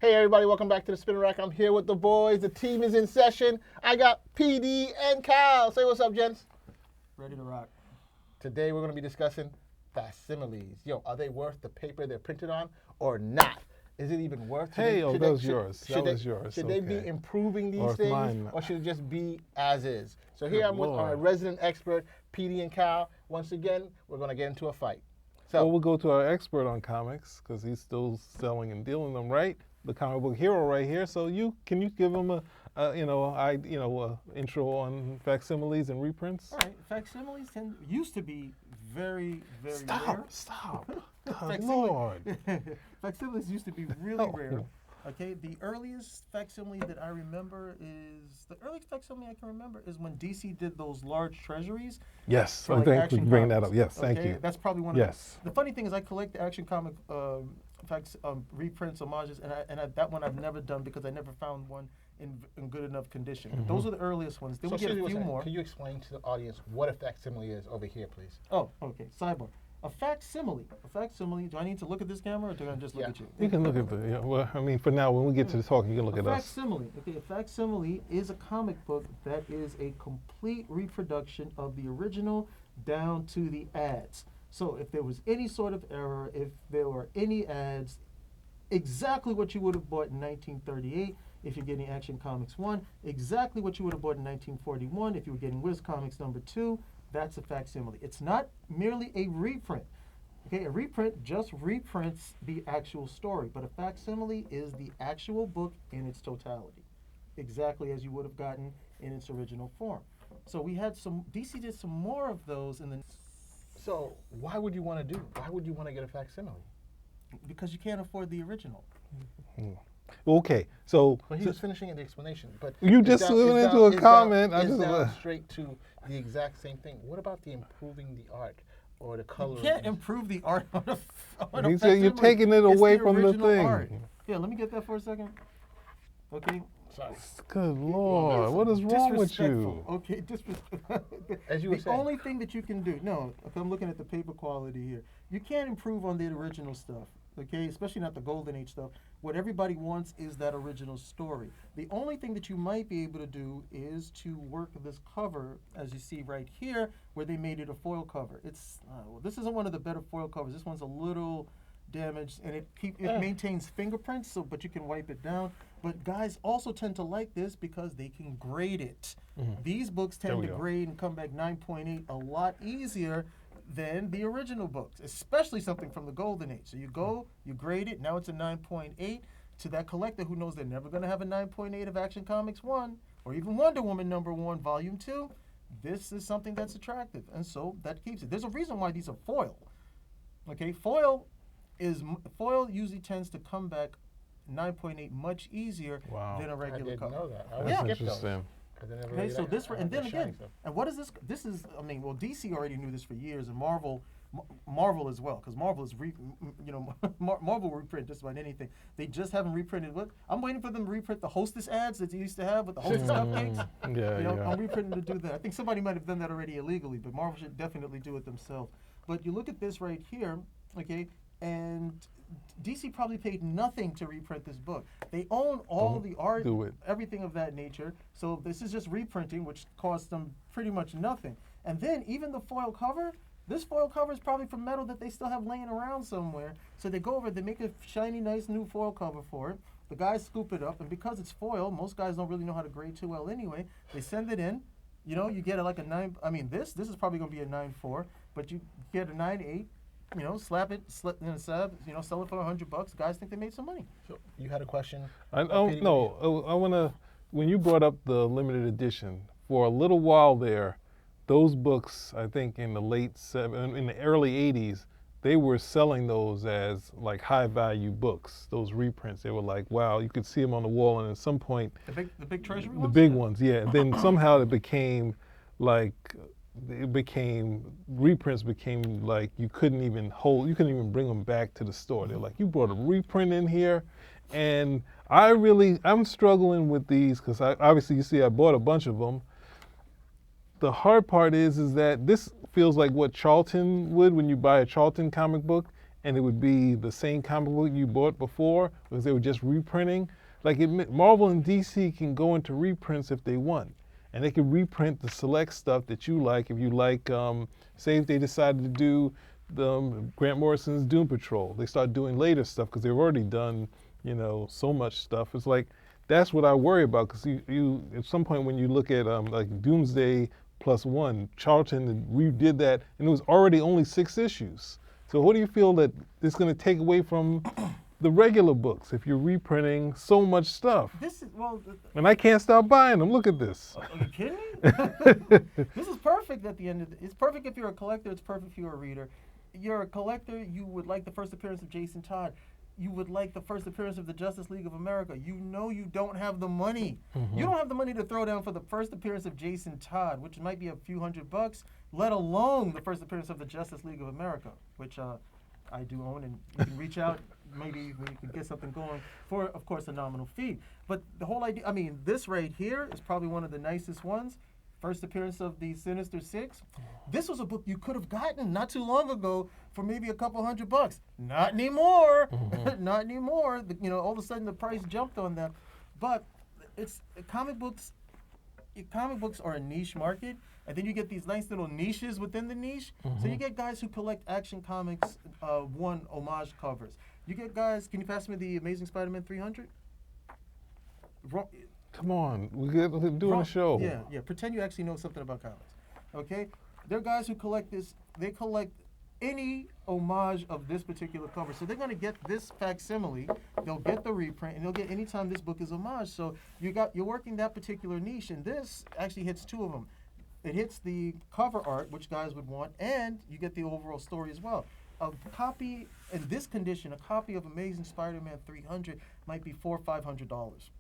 Hey everybody, welcome back to the Spinner Rack. I'm here with the boys. The team is in session. I got PD and Cal. Say what's up, gents. Ready to rock. Today we're going to be discussing facsimiles. Yo, are they worth the paper they're printed on or not? Is it even worth? Hey, that was yours. That was yours. Should they be improving these things, mine. or should it just be as is? So here Good I'm with our Lord. resident expert, PD and Cal. Once again, we're going to get into a fight. So Well, we'll go to our expert on comics because he's still selling and dealing them, right? The comic book hero right here. So can you give him a intro on facsimiles and reprints? All right, facsimiles used to be very, very rare. Stop. Facsimile- Good Lord. Facsimiles used to be really rare. Okay, the earliest facsimile that I remember the earliest facsimile I can remember is when DC did those large treasuries. Yes, for, I like, think we Action can bring that Comics. up. Yes, thank Okay, you. That's probably one of Yes. them. The funny thing is I collect the Action Comic reprints, homages, and that one I've never done because I never found one in good enough condition. Mm-hmm. Those are the earliest ones. Then we get a few more. Can you explain to the audience what a facsimile is over here, please? Oh, okay. Sidebar. A facsimile. Do I need to look at this camera or do I just look at you? You can look at for now, when we get to the talking, you can look at us. Facsimile. Okay, a facsimile is a comic book that is a complete reproduction of the original down to the ads. So if there was any sort of error, if there were any ads, exactly what you would have bought in 1938 if you're getting Action Comics 1, exactly what you would have bought in 1941 if you were getting Wiz Comics number 2, that's a facsimile. It's not merely a reprint. Okay, a reprint just reprints the actual story, but a facsimile is the actual book in its totality, exactly as you would have gotten in its original form. So DC did some more of those So why would you want to get a facsimile? because you can't afford the original. Okay, so Well, he was finishing the explanation, but You it's just down- went it's into down- a it's comment. Down, I it's just- down straight to the exact same thing. What about the improving the art or the color? You can't improve the art on a He said you're facsimile. taking it It's away the from the original thing. art. Yeah, let me get that for a second. Okay. Sorry. Good Lord, what is wrong with Disrespectful. you? Okay, disrespectful. As you were The saying. only thing that you can do, no, okay, I'm looking at the paper quality here. You can't improve on the original stuff, okay? Especially not the Golden Age stuff. What everybody wants is that original story. The only thing that you might be able to do is to work this cover, as you see right here, where they made it a foil cover. This isn't one of the better foil covers. This one's a little damaged, and it maintains fingerprints, but you can wipe it down. But guys also tend to like this because they can grade it. These books tend to grade and come back 9.8 a lot easier than the original books, especially something from the Golden Age. So you go, you grade it, now it's a 9.8. To that collector who knows they're never going to have a 9.8 of Action Comics 1 or even Wonder Woman number 1, volume 2, this is something that's attractive, and so that keeps it. There's a reason why these are foil. Okay, foil usually tends to come back 9.8 much easier than a I regular didn't cover. know that. I Yeah. would skip those. Interesting. 'Cause I never Okay, really so like- this, I and like then the shiny again, stuff. and what is this? This is, DC already knew this for years, and Marvel as well, because Marvel is Marvel reprint just about anything. They just haven't reprinted. I'm waiting for them to reprint the Hostess ads that they used to have with the Hostess cupcakes. Yeah. I'm reprinting to do that. I think somebody might have done that already illegally, but Marvel should definitely do it themselves. But you look at this right here, okay, and DC probably paid nothing to reprint this book. They own all the art, do it. everything of that nature. So this is just reprinting, which cost them pretty much nothing. And then even the foil cover, this foil cover is probably from metal that they still have laying around somewhere. So they go over, they make a shiny, nice new foil cover for it. The guys scoop it up, and because it's foil, most guys don't really know how to grade too well anyway. They send it in. You get it like a 9. I mean, this is probably going to be a 9.4, but you get a 9.8. Slap it in a sub. Sell it for $100. Guys think they made some money. So you had a question? I want to. When you brought up the limited edition, for a little while there, those books, I think in the early '80s, they were selling those as like high value books. Those reprints, they were like, wow, you could see them on the wall, and at some point, The big treasury the ones? big ones, yeah. And then somehow reprints became like you couldn't even bring them back to the store. They're like, you brought a reprint in here, and I'm struggling with these because obviously you see I bought a bunch of them. The hard part is that this feels like what Charlton would when you buy a Charlton comic book, and it would be the same comic book you bought before because they were just reprinting. Like Marvel and DC can go into reprints if they want, and they can reprint the select stuff that you like. If you like, say if they decided to do Grant Morrison's Doom Patrol, they start doing later stuff because they've already done, so much stuff. It's like that's what I worry about because you at some point when you look at like Doomsday +1, Charlton redid that, and it was already only 6 issues. So what do you feel that it's going to take away from the regular books if you're reprinting so much stuff? This is, well, And I can't stop buying them. Look at this. are you kidding me? This is perfect at the end of it's perfect if you're a collector, it's perfect if you're a reader. You're a collector, you would like the first appearance of Jason Todd. You would like the first appearance of the Justice League of America. You know you don't have the money. You don't have the money to throw down for the first appearance of Jason Todd, which might be a few $100, let alone the first appearance of the Justice League of America, which I do own, and you can reach out, maybe we can get something going for, of course, a nominal fee. But the whole idea, I mean, this right here is probably one of the nicest ones. First appearance of the Sinister Six. This was a book you could have gotten not too long ago for maybe a couple $100. Not anymore. Not anymore. All of a sudden the price jumped on that. But it's comic books. Comic books are a niche market, and then you get these nice little niches within the niche. So you get guys who collect Action Comics 1 homage covers. You get guys. Can you pass me the Amazing Spider-Man 300? Come on, we're doing a show. Yeah. Pretend you actually know something about comics. Okay? There are guys who collect this. They collect any homage of this particular cover. So they're going to get this facsimile, they'll get the reprint, and they'll get any time this book is homage. So you're working that particular niche, and this actually hits 2 of them. It hits the cover art, which guys would want, and you get the overall story as well. A copy, in this condition, a copy of Amazing Spider-Man 300 might be $400 or $500.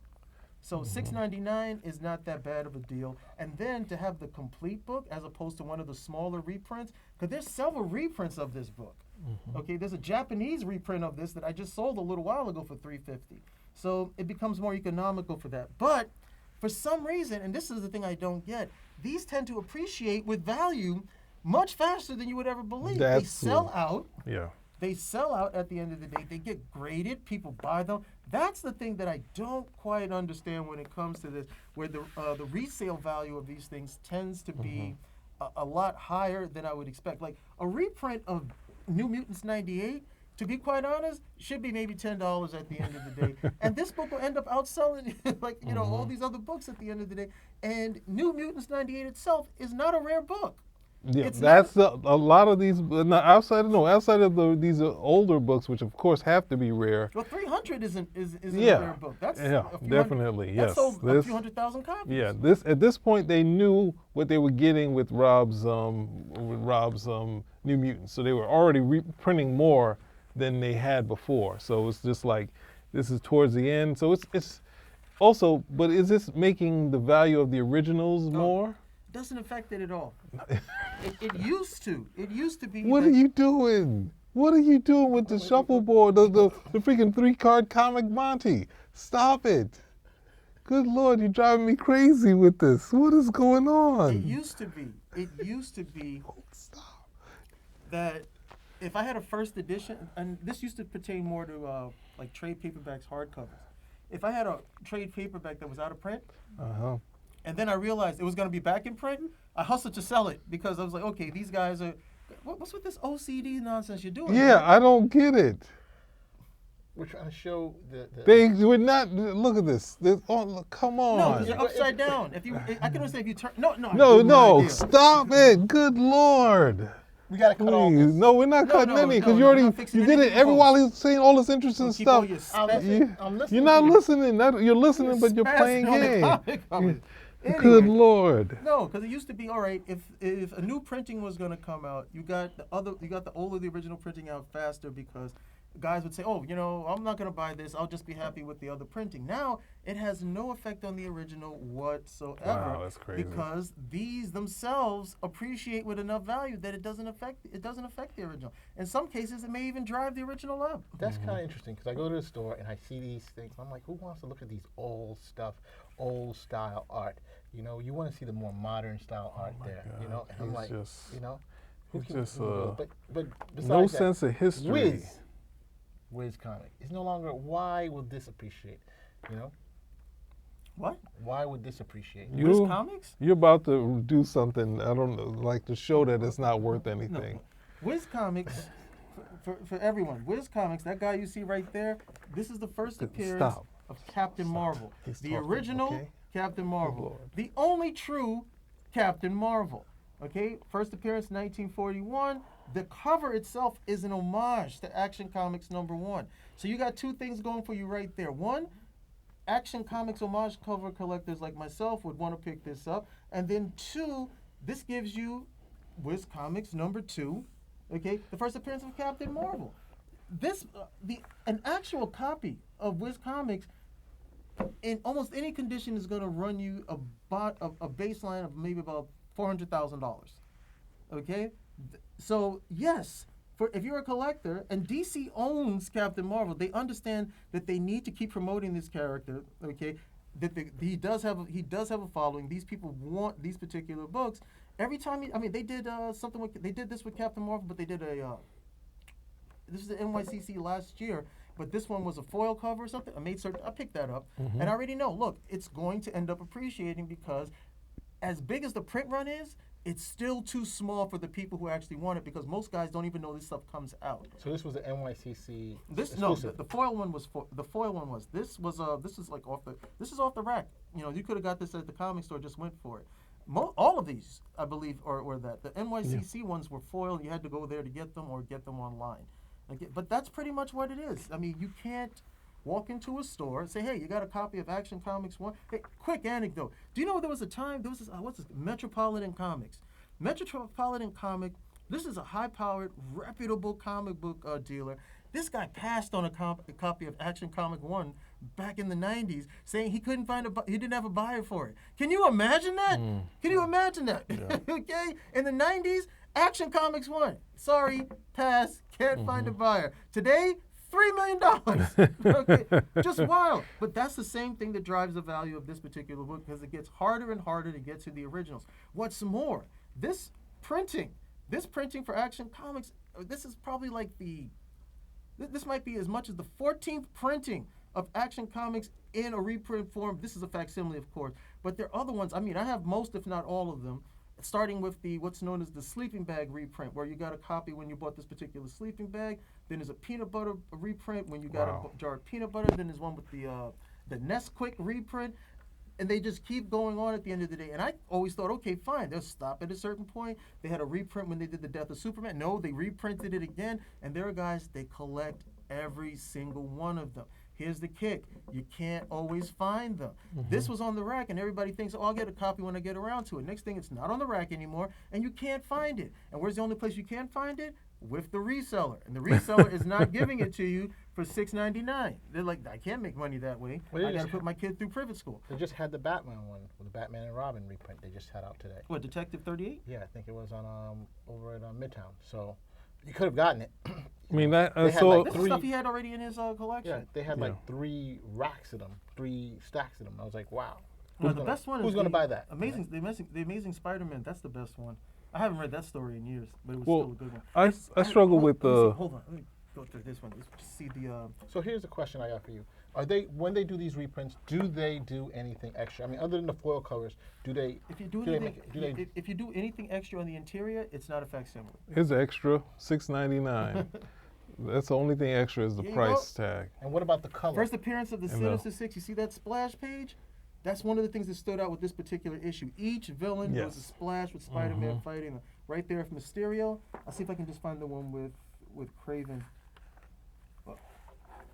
So $6.99 is not that bad of a deal. And then to have the complete book as opposed to one of the smaller reprints, because there's several reprints of this book. Okay, there's a Japanese reprint of this that I just sold a little while ago for $3.50. So it becomes more economical for that. But for some reason, and this is the thing I don't get, these tend to appreciate with value much faster than you would ever believe. They sell out. Yeah. They sell out at the end of the day. They get graded. People buy them. That's the thing that I don't quite understand when it comes to this, where the resale value of these things tends to be a lot higher than I would expect. Like a reprint of New Mutants 98, to be quite honest, should be maybe $10 at the end of the day. And this book will end up outselling all these other books at the end of the day. And New Mutants 98 itself is not a rare book. Yeah, that's a lot of these. Outside of these older books, which of course have to be rare. Well, 300 isn't a rare book. That's definitely. Yes, that sold a few 100,000 copies. Yeah, at this point they knew what they were getting with Rob's New Mutants, so they were already reprinting more than they had before. So it's just like this is towards the end. So it's also, but is this making the value of the originals more? Doesn't affect it at all. It used to. It used to be. What are you doing? What are you doing with the shuffleboard, the freaking 3-card comic Monty? Stop it. Good Lord, you're driving me crazy with this. What is going on? It used to be. Stop. That if I had a first edition, and this used to pertain more to like trade paperbacks, hardcovers. If I had a trade paperback that was out of print, and then I realized it was going to be back in print, I hustled to sell it because I was like, okay, these guys are, what's with this OCD nonsense you're doing? Yeah, I don't get it. We're trying to show They would not, look at this. Come on. No, because you're upside down. I can understand if you turn, no, stop it. Good Lord. We got to cut all this. No, we're not cutting any because you did it every while he's saying all this interesting stuff. I'm listening. You're not listening. You're listening, but you're playing games. Anyway, Good Lord. No, because it used to be all right. If a new printing was going to come out, you got the older the original printing out faster because guys would say, oh, I'm not going to buy this. I'll just be happy with the other printing. Now it has no effect on the original whatsoever. Wow, that's crazy. Because these themselves appreciate with enough value that it doesn't affect the original. In some cases, it may even drive the original up. That's kind of interesting because I go to the store and I see these things. I'm like, who wants to look at these old style art? You want to see the more modern style art there. God. And I'm like, Who It's can- just but besides no that, sense of history. Wiz comic. It's no longer. Why would this appreciate? You know, What? why would this appreciate? Wiz Comics? You're about to do something, I don't know, like to show that it's not worth anything. No. Wiz Comics, for everyone, Wiz Comics, that guy you see right there, this is the first appearance Stop. of Captain Marvel. He's The talking, original okay? Captain Good Marvel. Lord. The only true Captain Marvel. Okay, first appearance 1941. The cover itself is an homage to Action Comics #1. So you got two things going for you right there. One, Action Comics homage cover collectors like myself would want to pick this up. And then two, this gives you Wiz Comics #2. Okay, the first appearance of Captain Marvel. This, an actual copy of Wiz Comics in almost any condition is going to run you a baseline of maybe about $400,000. Okay, so yes, if you're a collector and DC owns Captain Marvel, they understand that they need to keep promoting this character. Okay, that he does have a following. These people want these particular books. Every time, they did something with this with Captain Marvel, but they did this is the NYCC last year. But this one was a foil cover or something. I picked that up, and I already know. Look, it's going to end up appreciating because, as big as the print run is, it's still too small for the people who actually want it because most guys don't even know this stuff comes out. So this was the NYCC. This the foil one was this is like off the rack. You could have got this at the comic store, just went for it. All of these, I believe, or that the NYCC ones were foil. You had to go there to get them or get them online. But that's pretty much what it is. You can't walk into a store and say, hey, you got a copy of Action Comics 1? Hey, quick anecdote. Do you know there was a time, there was this, Metropolitan Comics. Metropolitan Comic, this is a high-powered, reputable comic book dealer. This guy passed on a copy of Action Comic 1 back in the 90s, saying he couldn't he didn't have a buyer for it. Can you imagine that? Can you imagine that? Yeah. Okay? In the 90s, Action Comics 1. Sorry, pass, can't find a buyer. Today, $3 million. Okay, just wild. But that's the same thing that drives the value of this particular book because it gets harder and harder to get to the originals. What's more, this printing for Action Comics, this is probably like this might be as much as the 14th printing of Action Comics in a reprint form. This is a facsimile, of course, but there are other ones. I have most, if not all of them, starting with what's known as the sleeping bag reprint, where you got a copy when you bought this particular sleeping bag. Then there's a peanut butter reprint when you got a jar of peanut butter. Then there's one with the Nesquik reprint. And they just keep going on at the end of the day. And I always thought, okay, fine, they'll stop at a certain point. They had a reprint when they did the Death of Superman. No, they reprinted it again. And there are guys, they collect every single one of them. Here's the kick. You can't always find them. This was on the rack, and everybody thinks, oh, I'll get a copy when I get around to it. Next thing, it's not on the rack anymore, and you can't find it. And where's the only place you can find it? With the reseller. And the reseller is not giving it to you for $6.99. They're like, I can't make money that way. Well, I got to put my kid through private school. They just had the Batman one, with the Batman and Robin reprint. They just had out today. What, Detective 38? Yeah, I think it was on over at Midtown. So you could have gotten it. That They had, so like, This is stuff he had already in his collection. Yeah, they had like 3 racks of them, 3 stacks of them. I was like, wow. No, the best one who's is going to buy that? The Amazing Spider-Man. That's the best one. I haven't read that story in years, but it was Well, still a good one. I struggle with the. Hold on, let me go through this one. Let's see the. So here's the question I got for you: when they do these reprints, do they do anything extra? other than the foil covers, do they? If you do if you do anything extra on the interior, it's not a facsimile. Here's extra, $6.99. That's the only thing extra is the Here you price tag. And what about the color? First appearance of the And Sinister Six. You see that splash page? That's one of the things that stood out with this particular issue. Each villain was a splash with Spider-Man fighting. Right there with Mysterio. I'll see if I can just find the one with Craven. Well,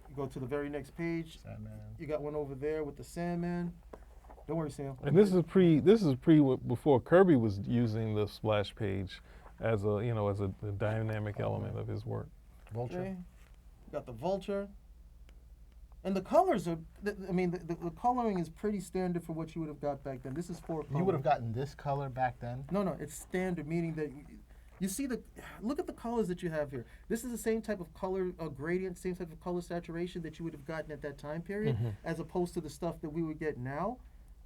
you go to the very next page. Sandman. You got one over there with the Sandman. Don't worry, Sam. And this is before Kirby was using the splash page as a dynamic element of his work. Vulture. Okay. You got the Vulture. And the colors are, the coloring is pretty standard for what you would have got back then. This is 4 colors. You would have gotten this color back then? No, it's standard, meaning that you see look at the colors that you have here. This is the same type of color gradient, same type of color saturation that you would have gotten at that time period, as opposed to the stuff that we would get now.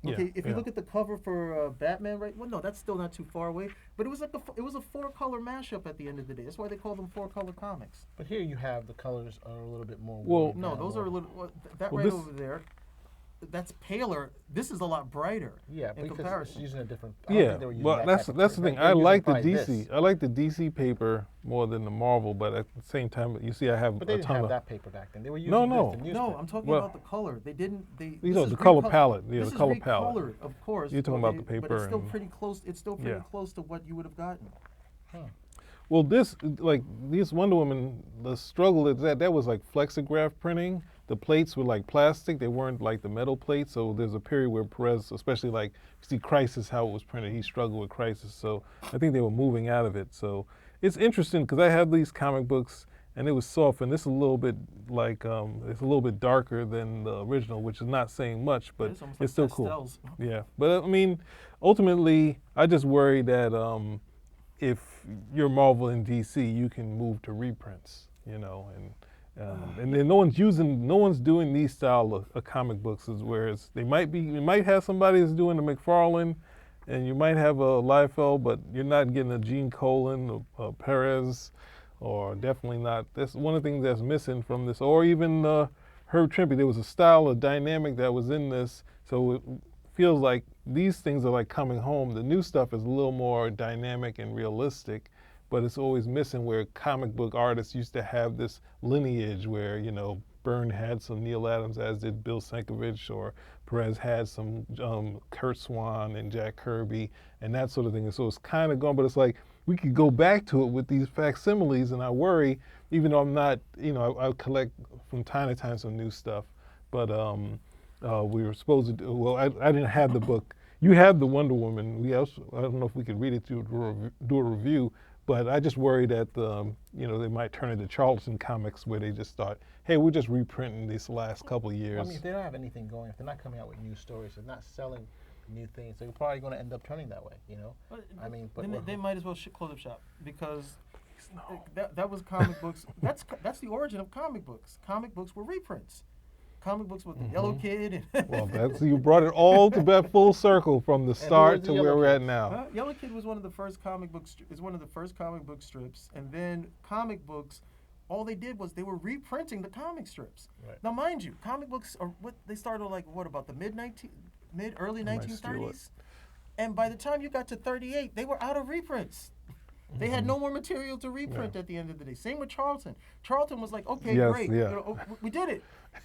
Okay, Yeah, if you yeah. look at the cover for Batman, right? Well, no, that's still not too far away. But it was like it was a four-color mashup at the end of the day. That's why they call them four-color comics. But here you have the colors are a little bit more Well, watered No, down, those more- are a little. That Well, right this- over there, that's paler. This is a lot brighter. Yeah, in because comparison. it's using a different. I don't Yeah, think they were using well, that that's type of that's the print. thing. They're I using like the probably DC. this. I like the DC paper more than the Marvel, but at the same time, you see, I have But they a didn't ton have of. that paper back then. They were using No, this, no. the No, newsprint. I'm talking Well- about the color. They didn't. They. You this know, is the color reco- palette. Yeah, this the is color palette. recolored, of course. You're talking about the but it's paper still and- pretty close. It's still pretty Yeah. close to what you would have gotten. Well, this like these Wonder Woman, the struggle is that was like flexograph printing. The plates were like plastic; they weren't like the metal plates. So there's a period where Perez, especially like see Crisis, how it was printed, he struggled with Crisis. So I think they were moving out of it. So it's interesting because I have these comic books and it was soft, and this is a little bit like it's a little bit darker than the original, which is not saying much, but It's almost it's like still cool. pastels. Yeah, but I mean, ultimately, I just worry that if you're Marvel and DC, you can move to reprints, you know, and then no one's doing these style of comic books, is whereas you might have somebody that's doing the McFarlane, and you might have a Liefeld, but you're not getting a Gene Colan, a Perez, or definitely not. That's one of the things that's missing from this, or even Herb Trimpe. There was a style, a dynamic that was in this, so it feels like these things are like coming home. The new stuff is a little more dynamic and realistic, but it's always missing where comic book artists used to have this lineage where, you know, Byrne had some Neil Adams, as did Bill Sienkiewicz, or Perez had some Kurt Swan and Jack Kirby and that sort of thing. And so it's kind of gone, but it's like we could go back to it with these facsimiles, and I worry, even though I'm not, you know, I collect from time to time some new stuff, but we were supposed to do, well, I didn't have the book. You have the Wonder Woman. We also, I don't know if we could read it to do a review, but I just worry that you know, they might turn into Charlton Comics where they just thought, hey, we're just reprinting these last couple of years. Well, I mean, if they don't have anything going, if they're not coming out with new stories, they're not selling new things, they're probably going to end up turning that way, you know? I mean, but then they might as well close up shop because that was comic books. That's the origin of comic books. Comic books were reprints. Comic books with the Yellow Kid. And Well, that's, you brought it all to back full circle from the start to the where Yellow we're at Kid? now. Yellow Kid was one of the first comic books. Is one of the first comic book strips, and then comic books. All they did was they were reprinting the comic strips. Right. Now, mind you, comic books are what they started like. What about the early I might steal 1930s? And by the time you got to 38, they were out of reprints. They had no more material to reprint at the end of the day. Same with Charlton. Charlton was like, okay, Yes, great, yeah. you know, we did it.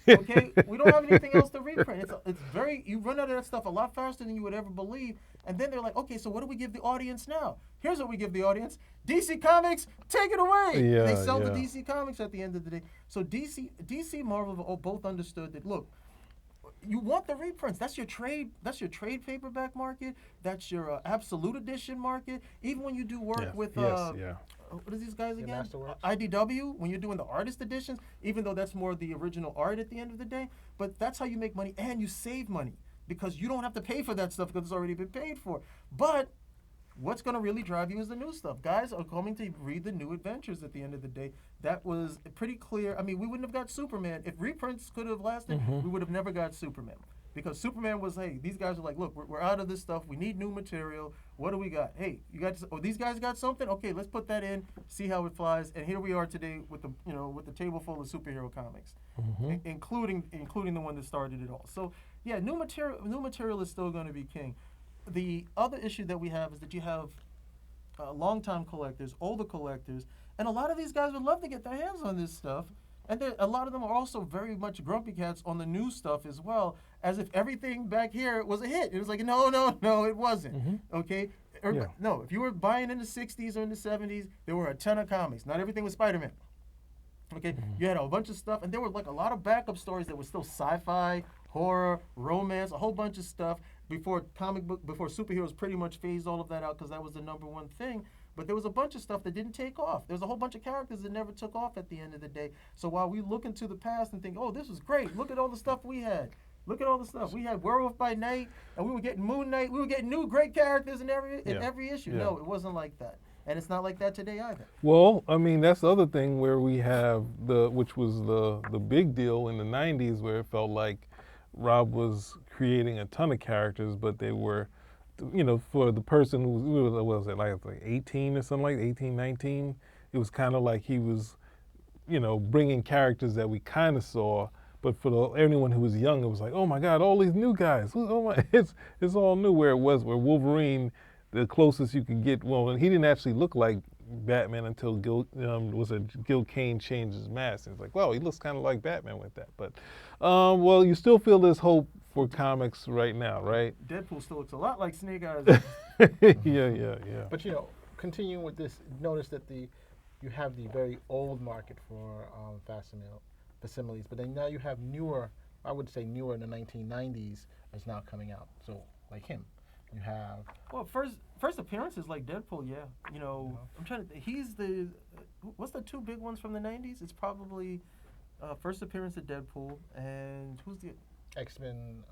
Okay, we don't have anything else to reprint. It's very, you run out of that stuff a lot faster than you would ever believe. And then they're like, okay, so what do we give the audience now? Here's what we give the audience: DC Comics, take it away. Yeah, They sell the yeah. DC Comics at the end of the day. So DC, Marvel both understood that. Look, you want the reprints. That's your trade. That's your trade paperback market. That's your absolute edition market. Even when you do work Yes, with yeah. what is these guys again? Masterworks? IDW. When you're doing the artist editions, even though that's more the original art at the end of the day, but that's how you make money and you save money because you don't have to pay for that stuff because it's already been paid for. But what's going to really drive you is the new stuff. Guys are coming to read the new adventures at the end of the day. That was pretty clear. I mean, we wouldn't have got Superman. If reprints could have lasted, we would have never got Superman. Because Superman was, hey, these guys are like, look, we're out of this stuff. We need new material. What do we got? Hey, you got, these guys got something? Okay, let's put that in, see how it flies. And here we are today with the, you know, with the table full of superhero comics, including the one that started it all. So yeah, new material is still going to be king. The other issue that we have is that you have longtime collectors, older collectors, and a lot of these guys would love to get their hands on this stuff. And a lot of them are also very much grumpy cats on the new stuff as well, as if everything back here was a hit. It was like, no, it wasn't. Okay? Yeah. No, if you were buying in the 60s or in the 70s, there were a ton of comics. Not everything was Spider-Man. Okay? You had a bunch of stuff, and there were like a lot of backup stories that were still sci-fi, horror, romance, a whole bunch of stuff before superheroes pretty much phased all of that out because that was the number one thing. But there was a bunch of stuff that didn't take off. There was a whole bunch of characters that never took off at the end of the day. So while we look into the past and think, oh, this was great. Look at all the stuff we had. Look at all the stuff. We had Werewolf by Night, and we were getting Moon Knight. We were getting new great characters in every issue. Yeah. No, it wasn't like that. And it's not like that today either. Well, I mean, that's the other thing where we have which was the big deal in the 90s where it felt like Rob was creating a ton of characters, but they were, for the person who was, what was it, like 18 or something, like 18, 19, it was kind of like he was, bringing characters that we kind of saw, but for anyone who was young, it was like, oh my God, all these new guys. Oh my, it's all new. Where Wolverine, the closest you could get, well, he didn't actually look like Batman until Gil Kane changed his mask. It's like, well, he looks kind of like Batman with that. But, well, you still feel there's hope for comics right now, right? Deadpool still looks a lot like Snake Eyes. Yeah. But continuing with this, notice that you have the very old market for facsimiles, but then now you have newer, I would say newer in the 1990s is now coming out. So like him, you have. Well, first appearances like Deadpool, yeah. I'm trying to. He's the. What's the two big ones from the '90s? It's probably first appearance of Deadpool and who's the X-Men.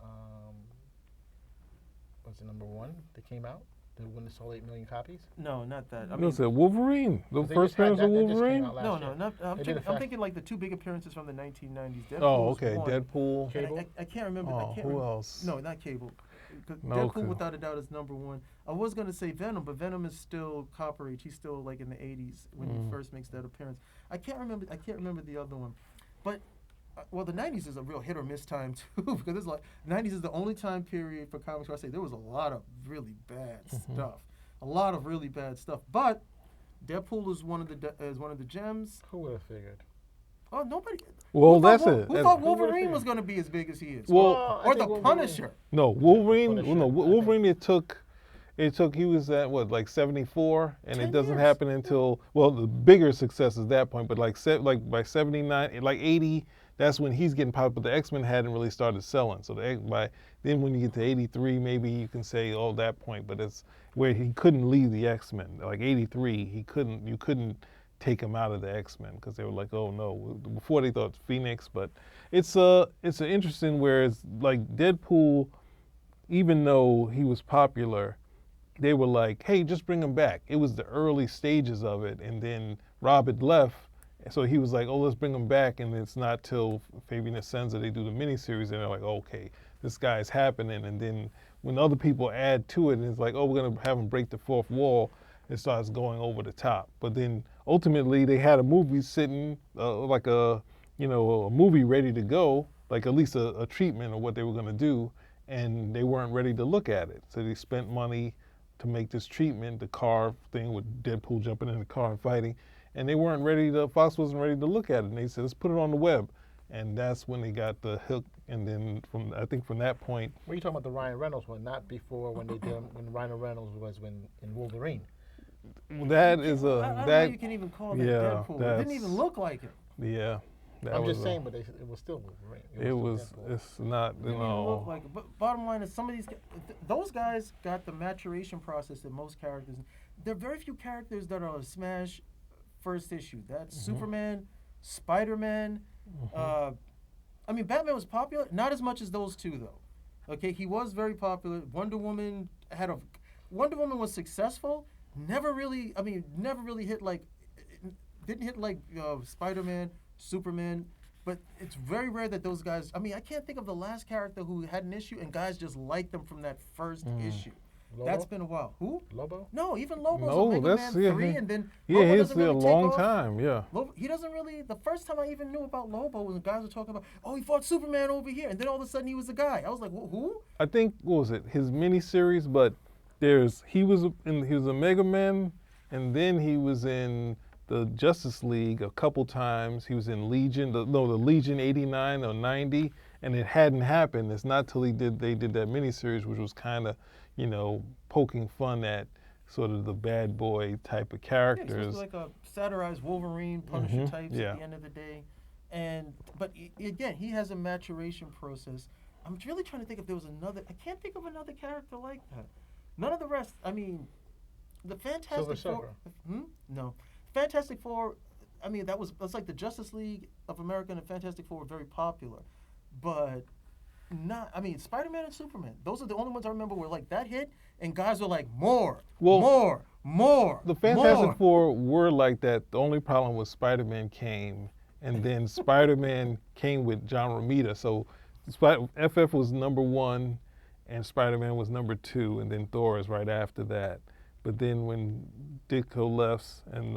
Was the number one that came out? The one that sold 8 million copies? No, not that. I I mean, said Wolverine. The They first just had appearance of that just came Wolverine. out last no, year. not. They I'm thinking like the two big appearances from the 1990s. Deadpool Oh, was okay. one. Deadpool. Cable? I can't remember. Oh, I can't who remember. else? No, not Cable. 'Cause No, Deadpool, okay. without a doubt, is number one. I was gonna say Venom, but Venom is still Copper Age. He's still like in the 80s when he first makes that appearance. I can't remember the other one, but well, the 90s is a real hit or miss time too, because it's like 90s is the only time period for comics where I say there was a lot of really bad stuff, a lot of really bad stuff. But Deadpool is one of the gems. Who would have figured? Oh, nobody. Well, who that's thought, it. Who That's- thought Who would've Wolverine figured? was going to be as big as he is? Well, I or think the Wolverine- Punisher. No, Wolverine. Punisher, No, I think. Wolverine. It took. He was at what, like 74, and 10 it doesn't years. happen until, well, the bigger success is that point. But like by 79, like 80, that's when he's getting popular. But the X-Men hadn't really started selling. So then when you get to 83, maybe you can say, oh, that point. But it's where he couldn't leave the X-Men. Like 83, you couldn't take him out of the X-Men because they were like, oh no. Before they thought Phoenix, but it's an interesting where it's like Deadpool, even though he was popular, they were like, hey, just bring him back. It was the early stages of it, and then Rob had left, so he was like, oh, let's bring him back, and it's not till Fabian Ascenza they do the miniseries, and they're like, okay, this guy's happening, and then when other people add to it, and it's like, oh, we're gonna have him break the fourth wall, it starts going over the top. But then ultimately they had a movie sitting, like a movie ready to go, like at least a treatment of what they were gonna do, and they weren't ready to look at it, so they spent money to make this treatment, the car thing with Deadpool jumping in the car and fighting, and they weren't ready to, Fox wasn't ready to look at it, and they said, let's put it on the web. And that's when they got the hook, and then from that point. What are you talking about, the Ryan Reynolds one, not before when they did when Ryan Reynolds was in Wolverine? That is I don't know that, you can even call that yeah, Deadpool. It didn't that's- even look like him. yeah. That I'm was just saying, but it was still Wolverine. it was, still Deadpool. it's not, It didn't even look like it. But bottom line is, some of those guys got the maturation process that most characters. There are very few characters that are a smash first issue. That's Superman, Spider-Man. I mean, Batman was popular, not as much as those two though. Okay, he was very popular. Wonder Woman was successful. Never really hit like, didn't hit like Spider-Man, Superman. But it's very rare that those guys. I mean, I can't think of the last character who had an issue and guys just liked them from that first issue. Lobo? That's been a while. Who? Lobo? No, even Lobo's No, on Mega that's- Man yeah, 3, he- and then yeah, Lobo he's doesn't really a take long off. time, yeah. Lobo, he doesn't really. The first time I even knew about Lobo was when guys were talking about, oh, he fought Superman over here, and then all of a sudden he was a guy. I was like, who? I think, what was it, his miniseries, but he was a Mega Man, and then he was in the Justice League a couple times. He was in Legion, the Legion 89 or 90, and it hadn't happened. It's not till they did that miniseries, which was kind of, poking fun at sort of the bad boy type of Yeah, he's characters. supposed to be like a satirized Wolverine, Punisher types yeah. at the end of the day. But again, he has a maturation process. I'm really trying to think if there was another. I can't think of another character like that. None of the rest. I mean, the Fantastic Silver Four. No, Fantastic Four. I mean, that's like the Justice League of America and the Fantastic Four were very popular, but not. I mean, Spider-Man and Superman. Those are the only ones I remember where like that hit, and guys were like more. The Fantastic more. Four were like that. The only problem was Spider-Man came, and then Spider-Man came with John Romita. So FF was number 1, and Spider-Man was number 2, and then Thor is right after that. But then when Ditko left and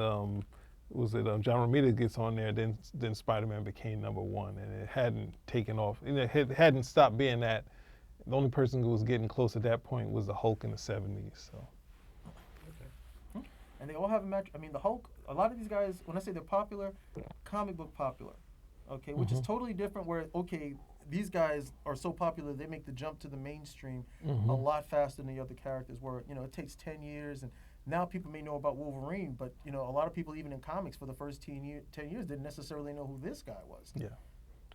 John Romita gets on there, then Spider-Man became number 1, and it hadn't taken off. It hadn't stopped being that. The only person who was getting close at that point was the Hulk in the 70s. So. And they all have a match. I mean, the Hulk, a lot of these guys, when I say they're popular, comic book popular, okay, which is totally different where, okay, these guys are so popular, they make the jump to the mainstream a lot faster than the other characters where, it takes 10 years. And now people may know about Wolverine, but, a lot of people, even in comics, for the first 10 years, didn't necessarily know who this guy was. Yeah.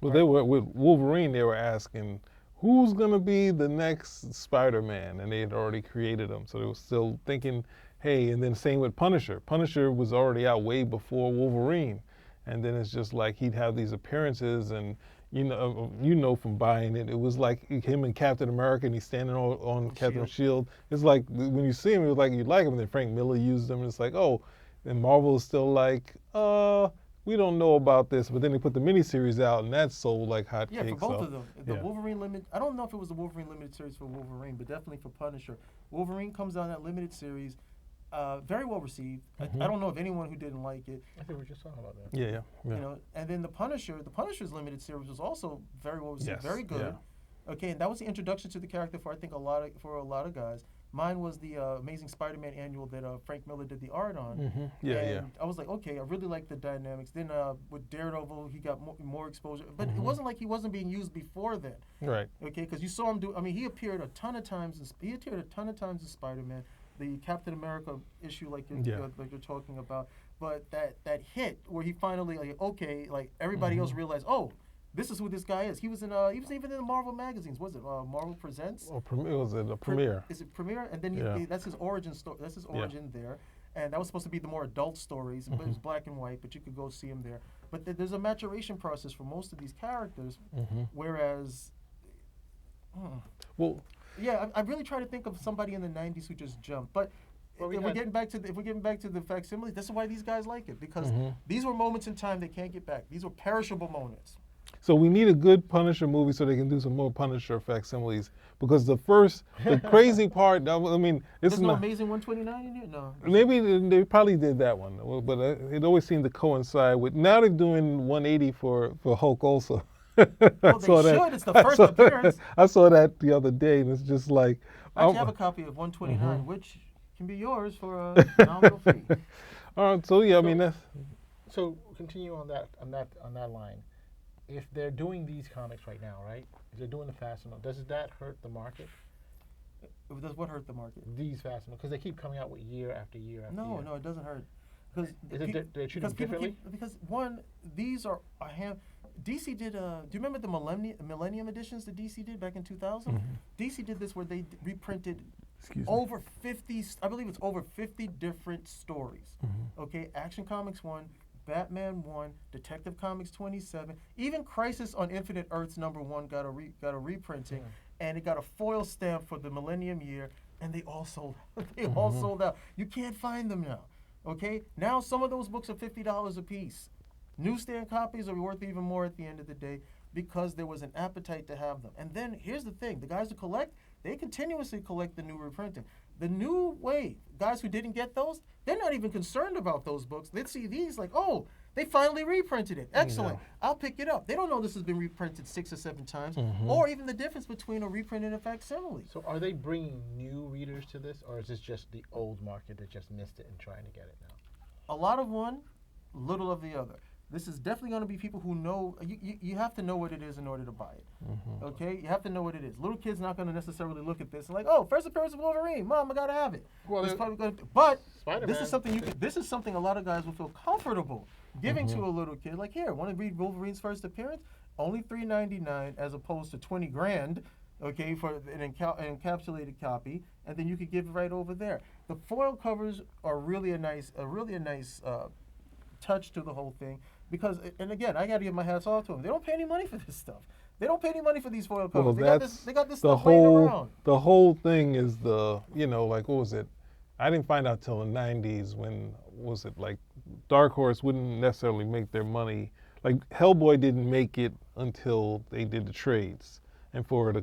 Well, they were, with Wolverine, they were asking, who's going to be the next Spider-Man? And they had already created him. So they were still thinking, hey, and then same with Punisher. Punisher was already out way before Wolverine. And then it's just like he'd have these appearances, and from buying it, it was like him and Captain America, and he's standing on Captain's shield. It's like when you see him, it was like you like him. And then Frank Miller used him, and it's like, oh, and Marvel is still like, we don't know about this. But then they put the miniseries out, and that sold like hotcakes. Yeah, for both of them. The Wolverine limited. I don't know if it was the Wolverine limited series for Wolverine, but definitely for Punisher. Wolverine comes out in that limited series. Very well received. I don't know of anyone who didn't like it. I think we were just talking about that. Yeah. And then the Punisher's limited series was also very well received, Yes, very good. yeah. Okay, and that was the introduction to the character for I think a lot of guys. Mine was the Amazing Spider-Man annual that Frank Miller did the art on. And I was like, okay, I really like the dynamics. Then with Daredevil, he got more exposure, but it wasn't like he wasn't being used before then. Right. Okay, because you saw him do. I mean, he appeared a ton of times. He appeared a ton of times in Spider-Man. The Captain America issue, like you're talking about, but that hit where he finally everybody else realized, oh, this is who this guy is. He was even in the Marvel magazines. Was it Marvel Presents? Or was it a Premiere? Is it Premiere? And then that's his origin story. That's his origin there, and that was supposed to be the more adult stories. But it was black and white, but you could go see him there. But there's a maturation process for most of these characters, whereas. Well. Yeah, I really try to think of somebody in the '90s who just jumped. But if we're getting back to the facsimiles, this is why these guys like it, because these were moments in time they can't get back. These were perishable moments. So we need a good Punisher movie so they can do some more Punisher facsimiles. Because the crazy part, I mean, there's no Amazing 129 in here? No. Maybe they probably did that one, but it always seemed to coincide with, now they're doing 180 for Hulk also. Well, they should. It's the first appearance. I saw that the other day, and it's just like... I actually have a copy of 129, which can be yours for a nominal fee. All right, so yeah, I mean, that's... So continue on that line. If they're doing these comics right now, right? If they're doing the Facsimile, does that hurt the market? Does what hurt the market? These Facsimile, because they keep coming out with year after year after year. No, it doesn't hurt. Because they're treated differently? Because one, these are DC did. Do you remember the Millennium editions that DC did back in 2000? DC did this where they reprinted over 50. I believe it's over 50 different stories. Okay, Action Comics 1, Batman 1, Detective Comics 27, even Crisis on Infinite Earths #1 got a reprinting, and it got a foil stamp for the Millennium year, and they all sold. All sold out. You can't find them now. Okay, now some of those books are $50 a piece. Newsstand copies are worth even more at the end of the day because there was an appetite to have them. And then here's the thing: the guys who collect, they continuously collect the new reprinting. The new wave, guys who didn't get those, they're not even concerned about those books. They see these like, oh, they finally reprinted it. Excellent. I'll pick it up. They don't know this has been reprinted 6 or 7 times, or even the difference between a reprint and a facsimile. So are they bringing new readers to this, or is this just the old market that just missed it and trying to get it now? A lot of one, little of the other. This is definitely going to be people who know. You have to know what it is in order to buy it. Okay, you have to know what it is. Little kids not going to necessarily look at this and like, oh, first appearance of Wolverine, Mom, I gotta have it. Well, it's probably going to, but Spider-Man. This is something a lot of guys will feel comfortable giving to a little kid. Like, here, want to read Wolverine's first appearance? Only $3.99 as opposed to $20,000. Okay, for an encapsulated copy, and then you could give it right over there. The foil covers are really a nice touch to the whole thing. Because, and again, I got to give my hats off to them. They don't pay any money for this stuff. They don't pay any money for these foil covers. Well, they got this stuff laying around. The whole thing is like, what was it? I didn't find out till the 90s when, Dark Horse wouldn't necessarily make their money like Hellboy didn't make it until they did the trades, and for the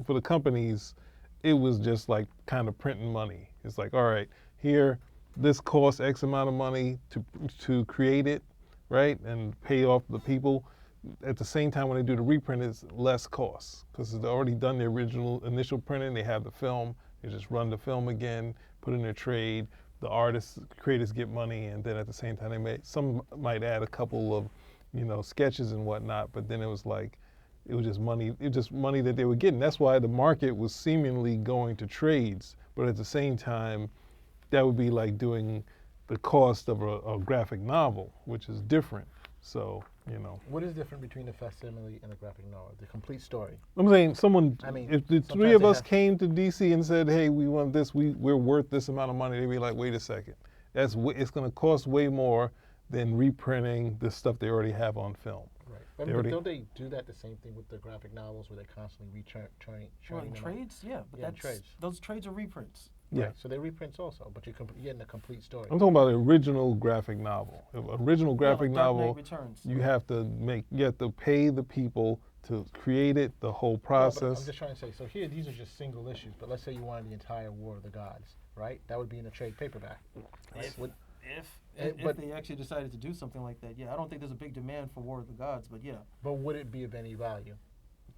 for the companies, it was just like kind of printing money. It's like, all right, here, this costs X amount of money to create it, right, and pay off the people. At the same time, when they do the reprint, it's less costs because they've already done the original initial printing. They have the film. They just run the film again, put in their trade. The artists, creators get money, and then at the same time, some might add a couple of, sketches and whatnot. But then it was just money. It was just money that they were getting. That's why the market was seemingly going to trades. But at the same time, that would be like doing the cost of a graphic novel, which is different. So, What is different between the facsimile and the graphic novel? The complete story. I'm saying if the three of us have- came to DC and said, hey, we want this, we're worth this amount of money, they'd be like, wait a second. It's going to cost way more than reprinting the stuff they already have on film. Right. But don't they do that the same thing with the graphic novels where they constantly Well, in trades, yeah, but Yeah, in trades. those trades are reprints. Yeah. Right, so they're reprints also, but you're getting a complete story. I'm talking about the original graphic novel. Original graphic Dark novel, Knight Returns. you have to pay the people to create it, the whole No, but process. I'm just trying to say, so here, these are just single issues, but let's say you wanted the entire War of the Gods, right? That would be in a trade paperback. Right? If they actually decided to do something like that, yeah, I don't think there's a big demand for War of the Gods, but yeah, But would it be of any value?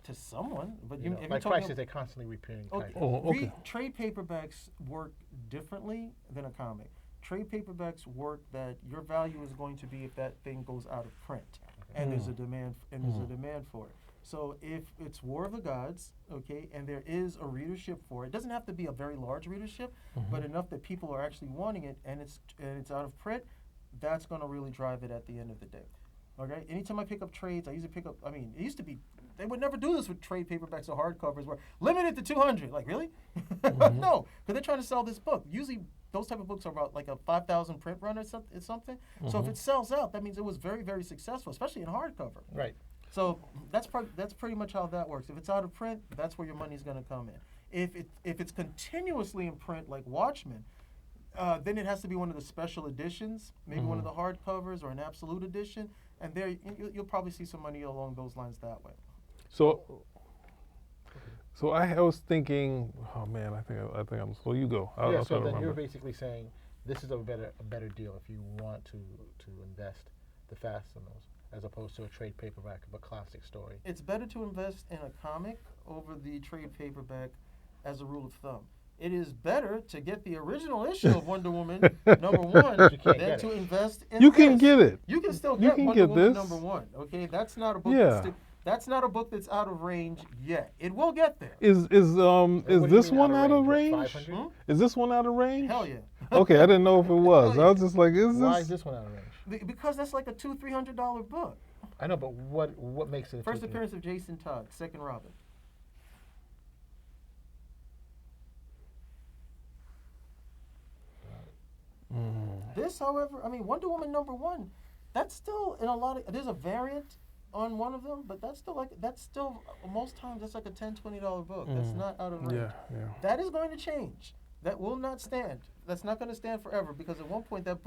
to someone. But You know, if you're like talking prices, they're constantly reprinting Okay. titles. Oh, okay. Trade paperbacks work differently than a comic. Trade paperbacks work that your value is going to be if that thing goes out of print, and there's a demand for it. So if it's War of the Gods, okay, and there is a readership for it, doesn't have to be a very large readership, but enough that people are actually wanting it, and it's out of print. That's going to really drive it at the end of the day. Okay. Anytime I pick up trades, I usually pick up. I mean, it used to be they would never do this with trade paperbacks or hardcovers. Where limited to 200. Like really? No, because they're trying to sell this book. Usually, those type of books are about like a 5,000 print run or something. So if it sells out, that means it was very, very successful, especially in hardcover. Right. So that's pretty much how that works. If it's out of print, that's where your money's going to come in. If it's continuously in print, like Watchmen, then it has to be one of the special editions, maybe one of the hardcovers or an absolute edition, and there you'll probably see some money along those lines that way. So I was thinking, oh man, I think I'm. So you go. I'll Yeah, try so to then you're remember. basically saying this is a better deal if you want to invest the facsimiles as opposed to a trade paperback of a classic story. It's better to invest in a comic over the trade paperback as a rule of thumb. It is better to get the original issue of Wonder Woman #1 You can't than get to it. invest in You can this. get it. You can still You get can Wonder get Woman this. #1. Okay, that's not a book. Yeah. That's not a book that's out of range yet. It will get there. Is What do you this mean one out of What, range? 500? Is this one out of range? Hell yeah. Okay, I didn't know if it was. Hell I was just like, is Why this? is this one out of range? Because that's like a $200-300 book. I know, but what makes it? First appearance of Jason Todd, second Robin. This, however, I mean, Wonder Woman #1, that's still in a lot of. There's a variant on one of them, but that's still most times that's like a $10-20 book. That's not out of range. Yeah. That is going to change. That will not stand. That's not going to stand forever because at one point that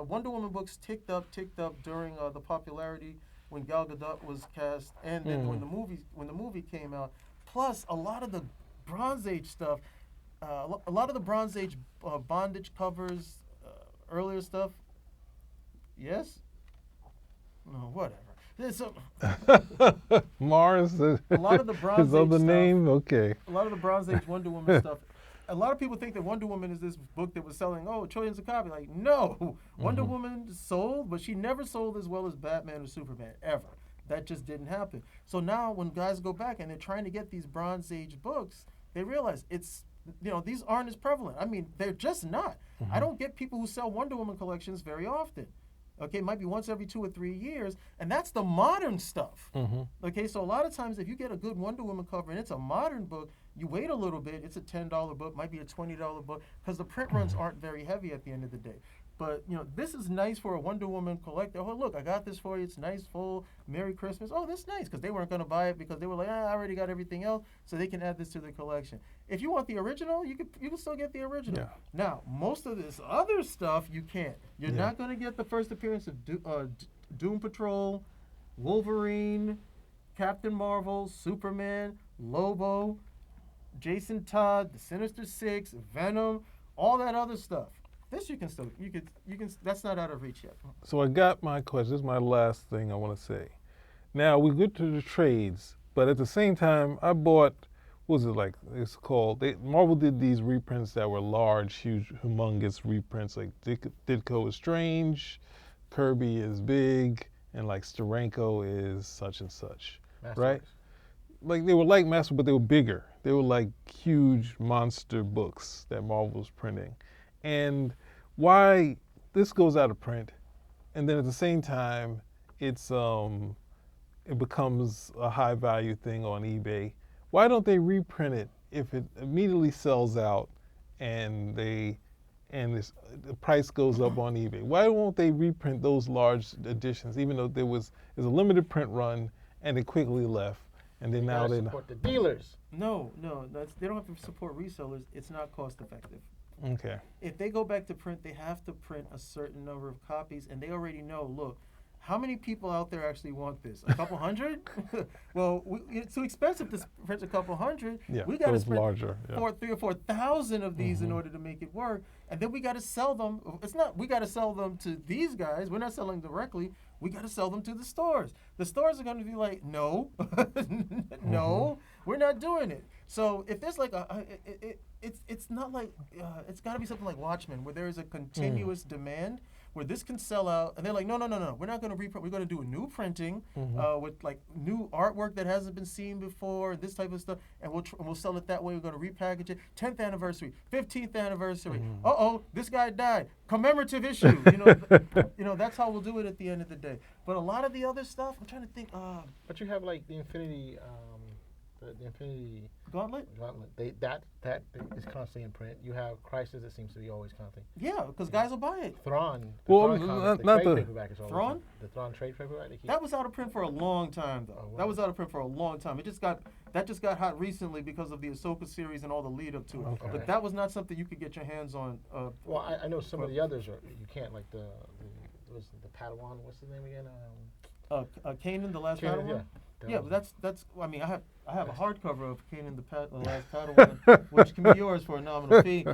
Wonder Woman books ticked up during the popularity when Gal Gadot was cast, and then when the movie came out. Plus, a lot of the Bronze Age stuff, a lot of the Bronze Age bondage covers, earlier stuff. Yes. No, whatever. So, Mars. a lot of the Bronze His Age other stuff, name. Okay. a lot of the Bronze Age Wonder Woman stuff. A lot of people think that Wonder Woman is this book that was selling, trillions of copies. Like, no. Wonder Woman sold, but she never sold as well as Batman or Superman, ever. That just didn't happen. So now when guys go back and they're trying to get these Bronze Age books, they realize these aren't as prevalent. I mean, they're just not. I don't get people who sell Wonder Woman collections very often. Okay, it might be once every 2 or 3 years, and that's the modern stuff. Okay, so a lot of times if you get a good Wonder Woman cover and it's a modern book, you wait a little bit, it's a $10 book, might be a $20 book, because the print runs aren't very heavy at the end of the day. But, this is nice for a Wonder Woman collector. Oh, look, I got this for you. It's nice, full, Merry Christmas. Oh, that's nice, because they weren't going to buy it because they were like, I already got everything else, so they can add this to their collection. If you want the original, you can still get the original. Yeah. Now, most of this other stuff, you can't. You're not going to get the first appearance of Doom Patrol, Wolverine, Captain Marvel, Superman, Lobo, Jason Todd, the Sinister Six, Venom, all that other stuff. This you can still you can that's not out of reach yet. So I got my question. This is my last thing I want to say. Now we get to the trades, but at the same time, I bought. What was it like? It's called. Marvel did these reprints that were large, huge, humongous reprints. Like Ditko is Strange, Kirby is big, and like Steranko is such and such, right? Masterworks. Like they were like Master, but they were bigger. They were like huge monster books that Marvel was printing. And why this goes out of print, and then at the same time, it becomes a high value thing on eBay. Why don't they reprint it if it immediately sells out and the price goes up on eBay? Why won't they reprint those large editions, even though there's a limited print run and it quickly left, and then You now gotta they support the dealers. No, they don't have to support resellers. It's not cost effective. okay. If they go back to print, they have to print a certain number of copies, and they already know. Look, how many people out there actually want this? A couple hundred? Well, it's too expensive to print a couple hundred. Yeah, we got to those print larger. Yeah. 3,000 or 4,000 of these in order to make it work, and then we got to sell them. It's not we got to sell them to these guys. We're not selling directly. We got to sell them to the stores. The stores are going to be like, no, no, we're not doing it. So if there's like it's not like it's got to be something like Watchmen, where there is a continuous demand, where this can sell out, and they're like, no, we're not going to reprint. We're going to do a new printing with like new artwork that hasn't been seen before, this type of stuff, and we'll sell it that way. We're going to repackage it. 10th anniversary, 15th anniversary. This guy died. Commemorative issue. That's how we'll do it at the end of the day. But a lot of the other stuff, I'm trying to think. But you have like the Infinity, the Infinity Gauntlet. That is constantly in print. You have Crisis that seems to be always constantly. Yeah, because guys will buy it. Thrawn. Well, Thrawn comic, not trade the- paperback is always Thrawn? in- The Thrawn trade paperback. They keep, That was out of print for a long time, though. Oh, wow. That was out of print for a long time. That just got hot recently because of the Ahsoka series and all the lead up to it. Okay. But that was not something you could get your hands on. well, I know some of the others are. You can't like the Padawan. What's his name again? Kanan, the Last Kanan, Padawan. yeah. That Yeah, was- but that's. I mean, I have a hardcover of Kanan, the Last Padawan, which can be yours for a nominal fee.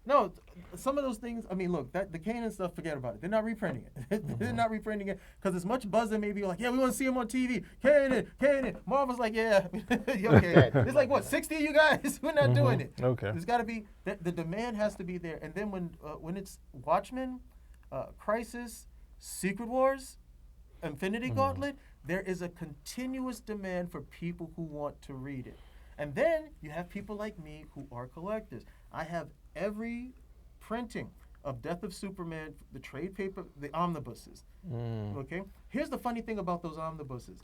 No, some of those things. I mean, look, the Kanan stuff. Forget about it. They're not reprinting it. They're not reprinting it because as much buzz there may be like, yeah, we want to see him on TV. Kanan. Marvel's like, yeah, okay. It's like what, 60 of you guys? We're not doing it. Okay. There's got to be the demand has to be there. And then when it's Watchmen, Crisis, Secret Wars, Infinity Gauntlet, there is a continuous demand for people who want to read it. And then you have people like me who are collectors. I have every printing of Death of Superman, the trade paper, the omnibuses. Okay? Here's the funny thing about those omnibuses.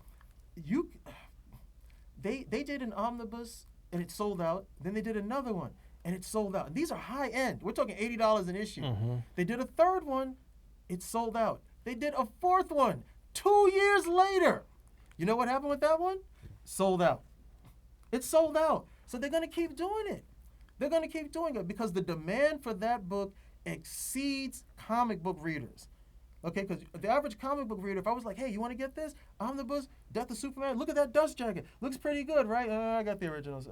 They did an omnibus and it sold out. Then they did another one and it sold out. And these are high end. We're talking $80 an issue. They did a third one, it sold out. They did a fourth one 2 years later. You know what happened with that one? Sold out. It sold out. So they're going to keep doing it. They're going to keep doing it because the demand for that book exceeds comic book readers. Okay, because the average comic book reader, if I was like, hey, you want to get this? Omnibus, Death of Superman, look at that dust jacket. Looks pretty good, right? I got the originals.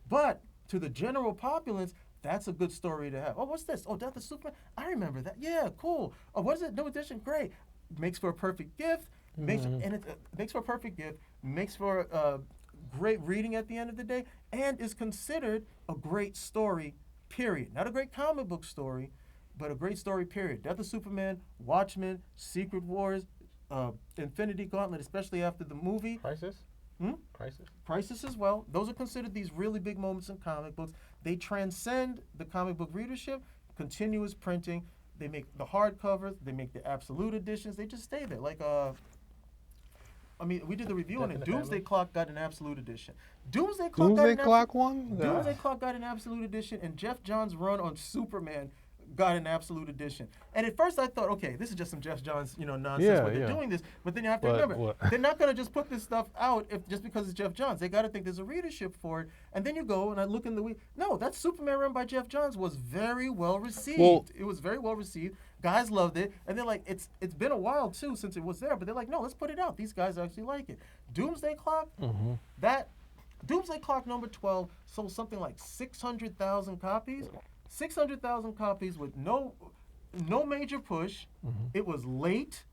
But to the general populace, that's a good story to have. Oh, what's this? Oh, Death of Superman? I remember that. Yeah, cool. Oh, what is it? New edition? Great. Makes for a perfect gift. Makes for a perfect gift. Makes for great reading at the end of the day, and is considered a great story, period. Not a great comic book story, but a great story, period. Death of Superman, Watchmen, Secret Wars, Infinity Gauntlet, especially after the movie. Crisis. Crisis. Crisis as well. Those are considered these really big moments in comic books. They transcend the comic book readership, continuous printing. They make the hardcovers. They make the absolute editions. They just stay there. Like, we did the review on Death in it. the Doomsday Family? Clock got an absolute edition. Doomsday Doomsday Clock one? Doomsday Clock got an absolute edition, and Jeff Johns' run on Superman got an absolute edition. And at first I thought, okay, this is just some Jeff Johns, nonsense Yeah, when they're yeah. doing this. But then you have to But remember, what- they're not going to just put this stuff out just because it's Jeff Johns. They got to think there's a readership for it. And then you go and I look in the week. No, that Superman run by Jeff Johns was very well received. Well- It was very well received. Guys loved it. And they're like, it's been a while too since it was there. But they're like, no, let's put it out. These guys actually like it. Doomsday Clock, that Doomsday Clock number 12 sold something like 600,000 copies. 600,000 copies with no major push. It was late.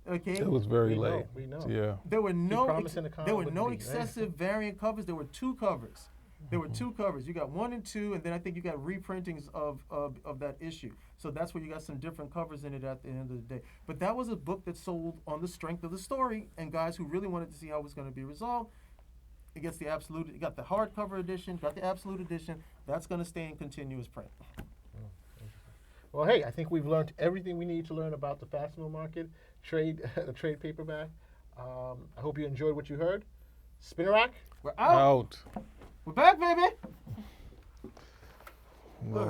Okay. It was very We know, late. we know. Yeah. There were no promising the comic there were wouldn't no be, right? excessive variant covers. There were 2 covers. There were 2 covers. You got 1 and 2, and then I think you got reprintings of that issue. So that's where you got some different covers in it at the end of the day. But that was a book that sold on the strength of the story, and guys who really wanted to see how it was going to be resolved. It gets the absolute. You got the hardcover edition. Got the absolute edition. That's going to stay in continuous print. Well, hey, I think we've learned everything we need to learn about the Facsimile market, the trade paperback. I hope you enjoyed what you heard. Spinner Rack. We're out. Out. We're back, baby. No.